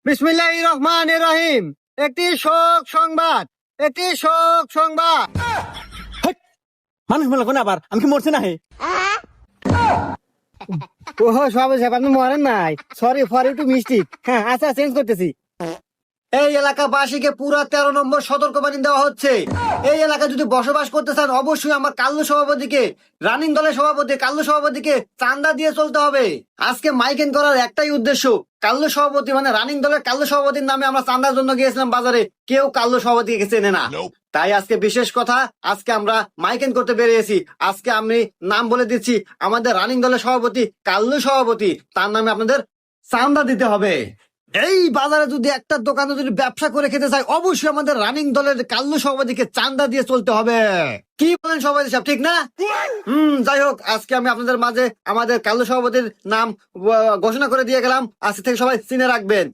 বিসমিল্লাহির রহমানির রহিম। একটি শোক সংবাদ, একটি শোক সংবাদ। মানুষ মনে কোন আবার আমি কি মরছি না হে? ওহো সব সাহেব, আপনি মরেন নাই। Sorry for you to mistake. হ্যাঁ আচ্ছা, চেঞ্জ করতেছি। এই এলাকাবাসীকে পুরা 13 নম্বর সতর্কবাণী দেওয়া হচ্ছে। এই এলাকায় যদি বসবাস করতে চান, অবশ্যই আমার কাল্লু সভাপতিকে, রানিং দলের সভাপতি কাল্লু সভাপতিকে চাঁদা দিয়ে চলতে হবে। আজকে মাইকিং করার একটাই উদ্দেশ্য, কাল্লু সভাপতি মানে রানিং দলের কাল্লু সভাপতির নামে আমরা চাঁদার জন্য গিয়েছিলাম বাজারে, কেউ কাল্লু সভাপতিকে চেনে না। তাই আজকে বিশেষ কথা, আজকে আমরা মাইকিং করতে বেরিয়েছি। আজকে আমি নাম বলে দিচ্ছি, আমাদের রানিং দলের সভাপতি কাল্লু সভাপতি, তার নামে আপনাদের চাঁদা দিতে হবে। এই বাজারে যদি একটা দোকানে যদি ব্যবসা করে খেতে চাই, অবশ্যই আমাদের রানিং দলের কাল্লু সভাপতিকে চাঁদা দিয়ে চলতে হবে। কি বলেন সভাপতি সাহেব, ঠিক না? যাই হোক, আজকে আমি আপনাদের মাঝে আমাদের কাল্লু সভাপতির নাম ঘোষণা করে দিয়ে গেলাম। আজকে থেকে সবাই চিনে রাখবেন।